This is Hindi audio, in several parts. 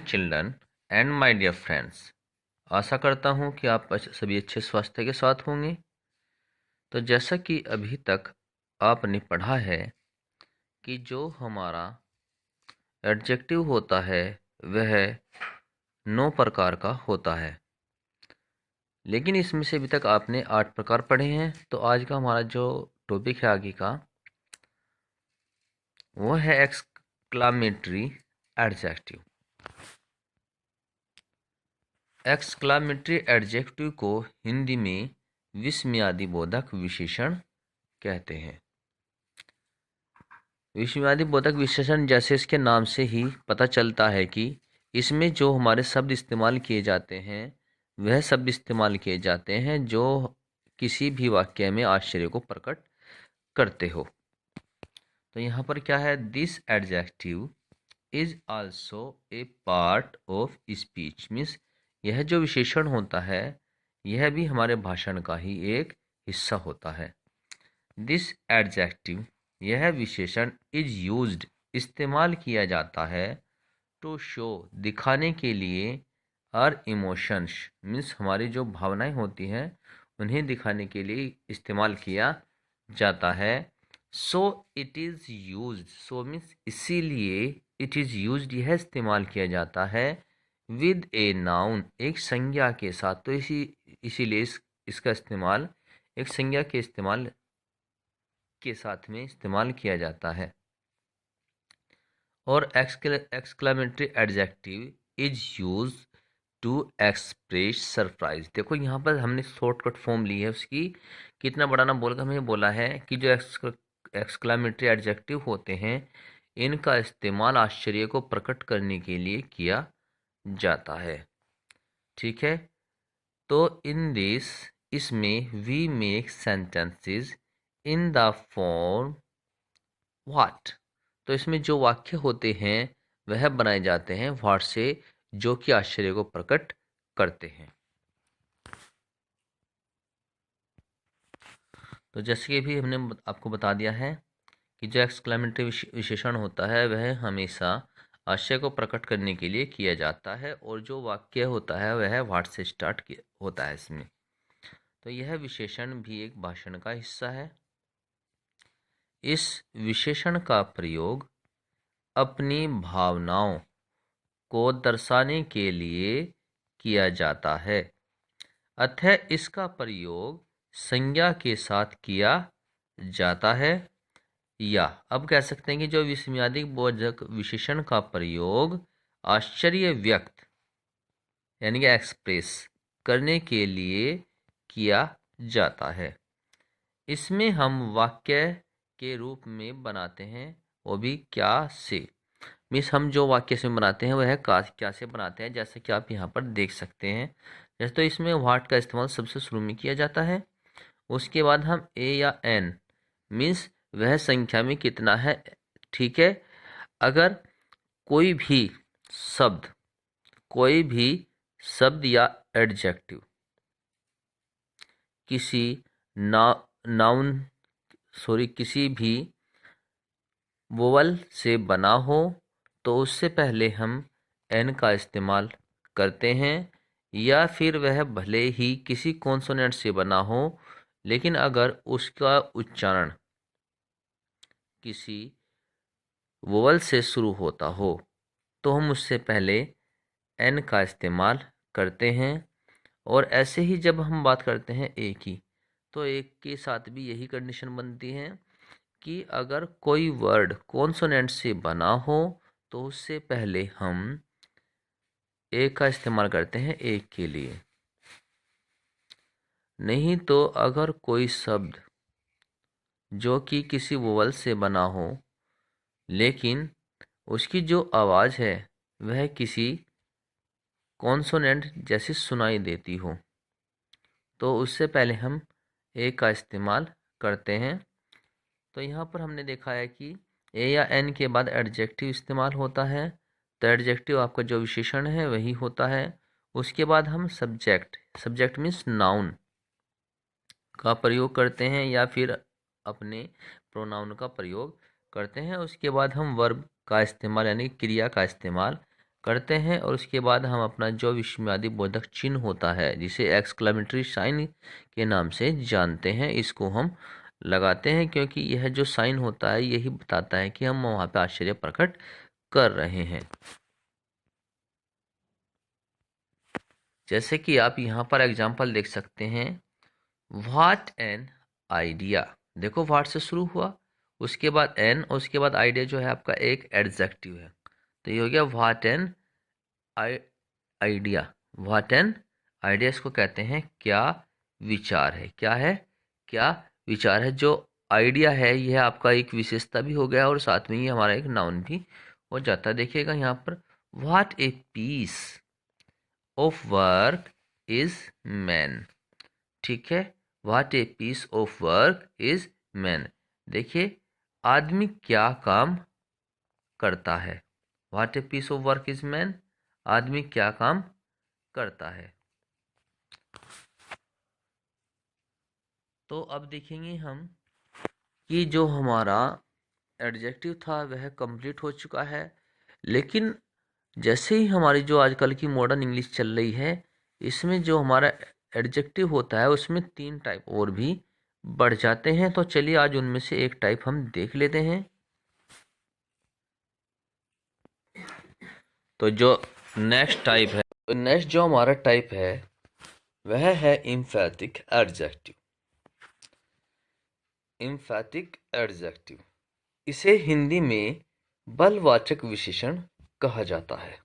Children and my dear friends, आशा करता हूँ कि आप सभी अच्छे स्वास्थ्य के साथ होंगे। तो जैसा कि अभी तक आपने पढ़ा है कि जो हमारा एडजेक्टिव होता है वह 9 प्रकार का होता है, लेकिन इसमें से अभी तक आपने 8 प्रकार पढ़े हैं। तो आज का हमारा जो टॉपिक है आगे का, वो है एक्सक्लामेटरी एडजेक्टिव। एक्सक्लामेटरी एडजेक्टिव को हिंदी में विस्मयादिबोधक विशेषण कहते हैं। विस्मयादिबोधक विशेषण, जैसे इसके नाम से ही पता चलता है कि इसमें जो हमारे शब्द इस्तेमाल किए जाते हैं वह शब्द इस्तेमाल किए जाते हैं जो किसी भी वाक्य में आश्चर्य को प्रकट करते हो। तो यहाँ पर क्या है, this adjective is also a part of speech, means यह जो विशेषण होता है यह भी हमारे भाषण का ही एक हिस्सा होता है। दिस एडजेक्टिव, यह विशेषण, इज यूज्ड, इस्तेमाल किया जाता है, टू शो, दिखाने के लिए, आर इमोशंस, मीन्स हमारी जो भावनाएं होती हैं उन्हें दिखाने के लिए इस्तेमाल किया जाता है। So it is use, so means इसीलिए, इट इज़ यूज, यह इस्तेमाल किया जाता है विद ए नाउन, एक संज्ञा के साथ। तो इसीलिए इसका इस्तेमाल एक संज्ञा के इस्तेमाल के साथ में इस्तेमाल किया जाता है। और exclamatory adjective is use to express surprise. देखो यहाँ पर हमने शॉर्टकट फॉर्म ली है उसकी, कितना बड़ा ना बोलकर हमें बोला है कि जो एक्सक्लेमेटरी एडजेक्टिव होते हैं इनका इस्तेमाल आश्चर्य को प्रकट करने के लिए किया जाता है। ठीक है, तो इन दिस, इसमें we make sentences in the form what, तो इसमें जो वाक्य होते हैं वह बनाए जाते हैं व्हाट से, जो कि आश्चर्य को प्रकट करते हैं। तो जैसे कि भी हमने आपको बता दिया है कि जो एक्सक्लेमेटरी विशेषण होता है वह हमेशा आश्चर्य को प्रकट करने के लिए किया जाता है, और जो वाक्य होता है वह व्हाट से स्टार्ट होता है इसमें। तो यह विशेषण भी एक भाषण का हिस्सा है। इस विशेषण का प्रयोग अपनी भावनाओं को दर्शाने के लिए किया जाता है, अतः इसका प्रयोग संज्ञा के साथ किया जाता है। या अब कह सकते हैं कि जो विस्मयादि बोधक विशेषण का प्रयोग आश्चर्य व्यक्त यानी कि एक्सप्रेस करने के लिए किया जाता है। इसमें हम वाक्य के रूप में बनाते हैं, वो भी क्या से, मीन्स हम जो वाक्य से बनाते हैं वह क्या से बनाते हैं, जैसे कि आप यहाँ पर देख सकते हैं। जैसे तो इसमें व्हाट का इस्तेमाल सबसे शुरू में किया जाता है, उसके बाद हम ए या एन, मीन्स वह संख्या में कितना है। ठीक है, अगर कोई भी शब्द, कोई भी शब्द या एडजेक्टिव किसी नाउन किसी भी वोवल से बना हो तो उससे पहले हम एन का इस्तेमाल करते हैं, या फिर वह भले ही किसी कॉन्सोनेंट से बना हो, लेकिन अगर उसका उच्चारण किसी वोवल से शुरू होता हो तो हम उससे पहले एन का इस्तेमाल करते हैं। और ऐसे ही जब हम बात करते हैं ए की, तो एक के साथ भी यही कंडीशन बनती है कि अगर कोई वर्ड कॉन्सोनेंट से बना हो तो उससे पहले हम ए का इस्तेमाल करते हैं ए के लिए। नहीं तो अगर कोई शब्द जो कि किसी वोवल से बना हो लेकिन उसकी जो आवाज़ है वह किसी कॉन्सोनेंट जैसी सुनाई देती हो तो उससे पहले हम ए का इस्तेमाल करते हैं। तो यहाँ पर हमने देखा है कि ए या एन के बाद एडजेक्टिव इस्तेमाल होता है, तो एडजेक्टिव आपका जो विशेषण है वही होता है। उसके बाद हम सब्जेक्ट मीन्स नाउन का प्रयोग करते हैं या फिर अपने प्रोनाउन का प्रयोग करते हैं। उसके बाद हम वर्ब का इस्तेमाल यानी क्रिया का इस्तेमाल करते हैं और उसके बाद हम अपना जो विस्मयादि बोधक चिन्ह होता है जिसे एक्सक्लेमेटरी साइन के नाम से जानते हैं, इसको हम लगाते हैं, क्योंकि यह जो साइन होता है यही बताता है कि हम वहाँ पे आश्चर्य प्रकट कर रहे हैं। जैसे कि आप यहाँ पर एग्जाम्पल देख सकते हैं, व्हाट एन आइडिया। देखो व्हाट से शुरू हुआ, उसके बाद एन और उसके बाद आइडिया जो है आपका एक एडजेक्टिव है, तो ये हो गया what an idea. What an idea इसको कहते हैं क्या विचार है। क्या है? क्या विचार है। जो आइडिया है यह आपका एक विशेषता भी हो गया और साथ में ही हमारा एक नाउन भी हो जाता है। देखिएगा यहाँ पर, what a piece of work is man. ठीक है, what a piece of work is man. देखिए, आदमी क्या काम करता है। What a piece of work is man, आदमी क्या काम करता है। तो अब देखेंगे हम कि जो हमारा एडजेक्टिव था वह कंप्लीट हो चुका है, लेकिन जैसे ही हमारी जो आजकल की मॉडर्न इंग्लिश चल रही है, इसमें जो हमारा एडजेक्टिव होता है उसमें 3 टाइप और भी बढ़ जाते हैं। तो चलिए आज उनमें से एक टाइप हम देख लेते हैं। तो जो नेक्स्ट टाइप है, नेक्स्ट जो हमारा टाइप है वह है एम्फैटिक एडजेक्टिव। एम्फैटिक एडजेक्टिव, इसे हिंदी में बलवाचक विशेषण कहा जाता है।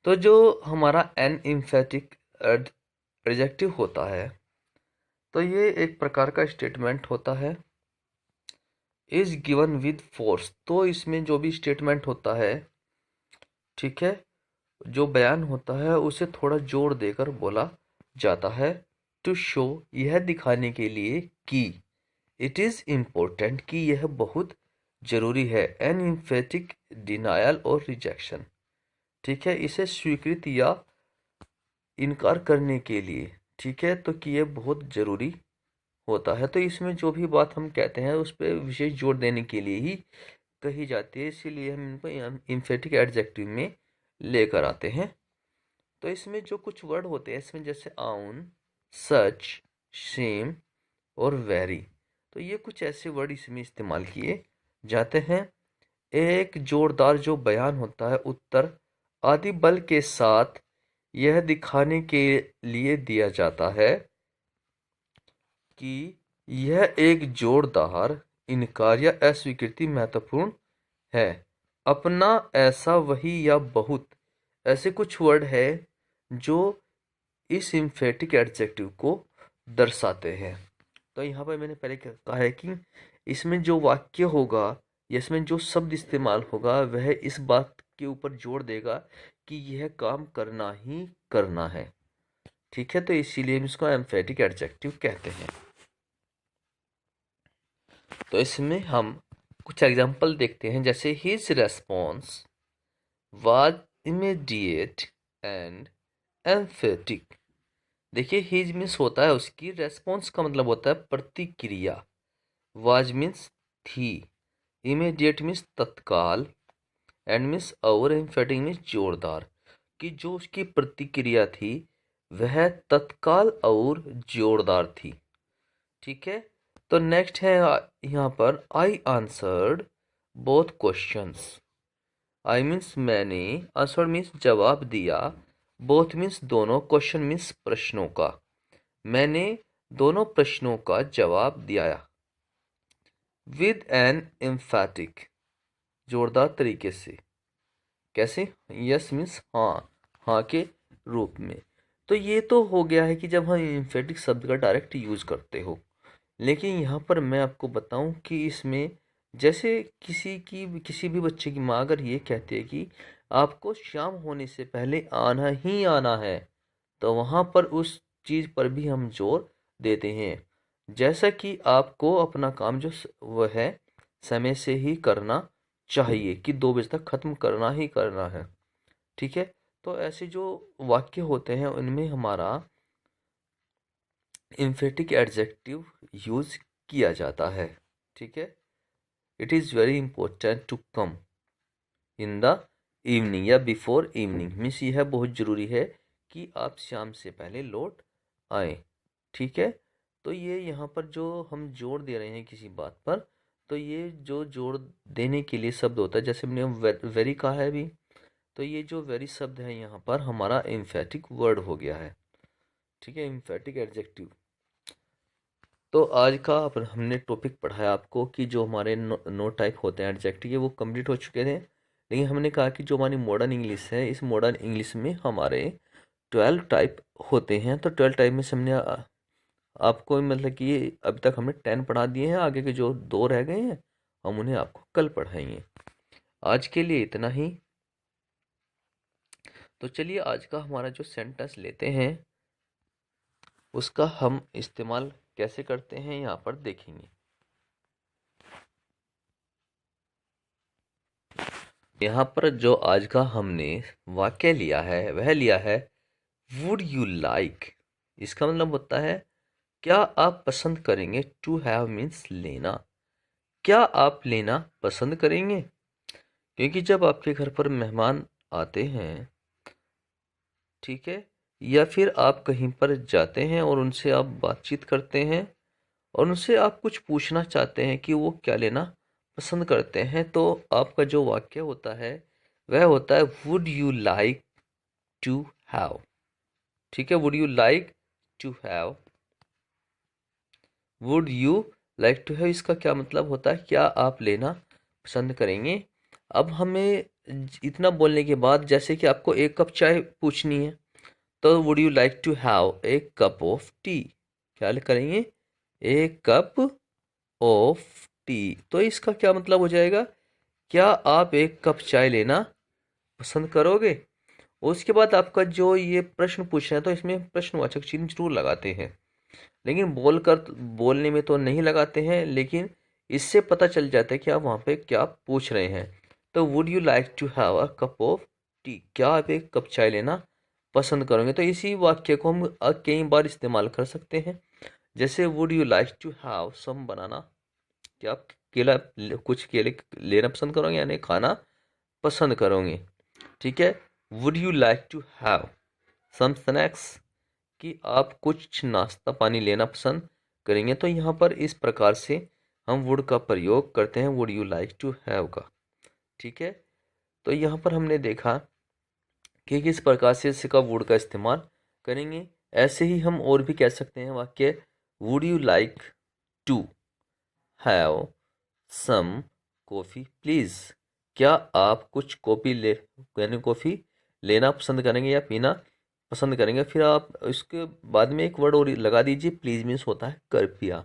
तो जो हमारा एन एम्फैटिक एडजेक्टिव होता है, तो ये एक प्रकार का स्टेटमेंट होता है। इज गिवन विद फोर्स, तो इसमें जो भी स्टेटमेंट होता है, ठीक है, जो बयान होता है उसे थोड़ा जोर देकर बोला जाता है। टू शो, यह दिखाने के लिए कि इट इज इम्पोर्टेंट, कि यह बहुत जरूरी है। एन एम्फेटिक डिनायल और रिजेक्शन, ठीक है, इसे स्वीकृत या इनकार करने के लिए, ठीक है, तो कि यह बहुत जरूरी होता है। तो इसमें जो भी बात हम कहते हैं उस पर विशेष जोर देने के लिए ही कही जाती है, इसीलिए हम इनको एम्फेटिक एडजेक्टिव में लेकर आते हैं। तो इसमें जो कुछ वर्ड होते हैं इसमें, जैसे आउन, सच, सेम और वेरी, तो ये कुछ ऐसे वर्ड इसमें इस्तेमाल किए जाते हैं। एक जोरदार जो बयान होता है, उत्तर आदि बल के साथ यह दिखाने के लिए दिया जाता है कि यह एक जोरदार इनकार या अस्वीकृति महत्वपूर्ण है। अपना, ऐसा, वही या बहुत, ऐसे कुछ वर्ड है जो इस एम्फेटिक एडजेक्टिव को दर्शाते हैं। तो यहाँ पर मैंने पहले कहा है कि इसमें जो वाक्य होगा या इसमें जो शब्द इस्तेमाल होगा वह इस बात के ऊपर जोर देगा कि यह काम करना ही करना है। ठीक है, तो इसीलिए हम इसको एम्फेटिक एडजेक्टिव कहते हैं। तो इसमें हम कुछ एग्जाम्पल देखते हैं, जैसे his response was immediate and emphatic. देखिए, हिज मीन्स होता है उसकी, रेस्पॉन्स का मतलब होता है प्रतिक्रिया, वाज मीन्स थी, इमीडिएट मीन्स तत्काल, एंड मीन्स और, एम्फेटिक मीन्स जोरदार, कि जो उसकी प्रतिक्रिया थी वह तत्काल और जोरदार थी। ठीक है, तो नेक्स्ट है यहाँ पर, I answered both questions. I means मैंने, आंसर मीन्स जवाब दिया, बोथ मीन्स दोनों, क्वेश्चन मीन्स प्रश्नों का, मैंने दोनों प्रश्नों का जवाब दिया। विद एन एम्फैटिक, जोरदार तरीके से, कैसे? यस मीन्स हाँ, हाँ के रूप में। तो ये तो हो गया है कि जब हम एम्फैटिक शब्द का डायरेक्ट यूज करते हो, लेकिन यहाँ पर मैं आपको बताऊं कि इसमें जैसे किसी भी बच्चे की माँ अगर ये कहती है कि आपको शाम होने से पहले आना ही आना है, तो वहाँ पर उस चीज़ पर भी हम जोर देते हैं। जैसा कि आपको अपना काम जो वह है समय से ही करना चाहिए, कि 2 बजे तक ख़त्म करना ही करना है। ठीक है, तो ऐसे जो वाक्य होते हैं उनमें हमारा एम्फेटिक एडजेक्टिव यूज किया जाता है। ठीक है, it is very important to come in the evening या बिफोर इवनिंग मीन्स यह बहुत ज़रूरी है कि आप शाम से पहले लौट आए। ठीक है, तो ये यहाँ पर जो हम जोड़ दे रहे हैं किसी बात पर, तो ये जो जोड़ देने के लिए शब्द होता है, जैसे हमने वेरी कहा है अभी, तो ये जो वेरी शब्द है यहाँ पर हमारा एम्फेटिक वर्ड हो गया है। ठीक है, एम्फेटिक एडजेक्टिव। तो आज का हमने टॉपिक पढ़ाया आपको कि जो हमारे नो टाइप होते हैं एडजेक्टिव के, वो कंप्लीट हो चुके थे। लेकिन हमने कहा कि जो हमारी मॉडर्न इंग्लिश है, इस मॉडर्न इंग्लिश में हमारे 12 टाइप होते हैं। तो 12 टाइप में से हमने आपको मतलब कि अभी तक हमने 10 पढ़ा दिए हैं, आगे के जो 2 रह गए हैं हम उन्हें आपको कल पढ़ाएंगे। आज के लिए इतना ही। तो चलिए आज का हमारा जो सेंटेंस लेते हैं उसका हम इस्तेमाल कैसे करते हैं यहाँ पर देखेंगे। यहाँ पर जो आज का हमने वाक्य लिया है वह लिया है वुड यू लाइक। इसका मतलब होता है क्या आप पसंद करेंगे। टू हैव मीन्स लेना। क्या आप लेना पसंद करेंगे? क्योंकि जब आपके घर पर मेहमान आते हैं, ठीक है, या फिर आप कहीं पर जाते हैं और उनसे आप बातचीत करते हैं और उनसे आप कुछ पूछना चाहते हैं कि वो क्या लेना पसंद करते हैं, तो आपका जो वाक्य होता है वह होता है would you like to have. ठीक है, would you like to have. Would you like to have इसका क्या मतलब होता है, क्या आप लेना पसंद करेंगे। अब हमें इतना बोलने के बाद जैसे कि आपको एक कप चाय पूछनी है, तो would you like to have a cup of tea. क्या करेंगे? एक कप ऑफ टी। तो इसका क्या मतलब हो जाएगा, क्या आप एक कप चाय लेना पसंद करोगे। उसके बाद आपका जो ये प्रश्न पूछना है, तो इसमें प्रश्नवाचक चिन्ह जरूर लगाते हैं, लेकिन बोलने में तो नहीं लगाते हैं, लेकिन इससे पता चल जाता है कि आप वहाँ पे क्या पूछ रहे हैं। तो would you like to have a cup of tea, क्या आप एक कप चाय लेना पसंद करोगे। तो इसी वाक्य को हम कई बार इस्तेमाल कर सकते हैं। जैसे would you like to have some banana, क्या आप कुछ केले लेना पसंद करोगे यानी खाना पसंद करोगे। ठीक है, would you like to have some snacks, कि आप कुछ नाश्ता पानी लेना पसंद करेंगे। तो यहाँ पर इस प्रकार से हम वुड का प्रयोग करते हैं, would you like to have का। ठीक है, तो यहाँ पर हमने देखा कि किस प्रकार से इसका वुड का इस्तेमाल करेंगे। ऐसे ही हम और भी कह सकते हैं वाक्य would you like to have some coffee please, क्या आप कुछ कॉफ़ी लेना पसंद करेंगे या पीना पसंद करेंगे। फिर आप इसके बाद में एक वर्ड और लगा दीजिए, प्लीज़ मीन्स होता है कृपया।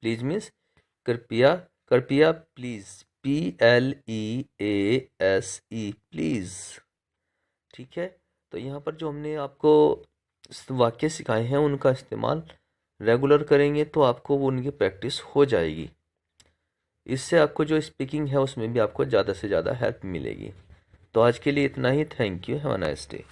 प्लीज़ मीन्स कृपया, कृपया प्लीज़, PLEASE प्लीज़। ठीक है, तो यहाँ पर जो हमने आपको वाक्य सिखाए हैं उनका इस्तेमाल रेगुलर करेंगे तो आपको वो उनकी प्रैक्टिस हो जाएगी। इससे आपको जो स्पीकिंग है उसमें भी आपको ज़्यादा से ज़्यादा हेल्प मिलेगी। तो आज के लिए इतना ही। Thank you, have a nice day.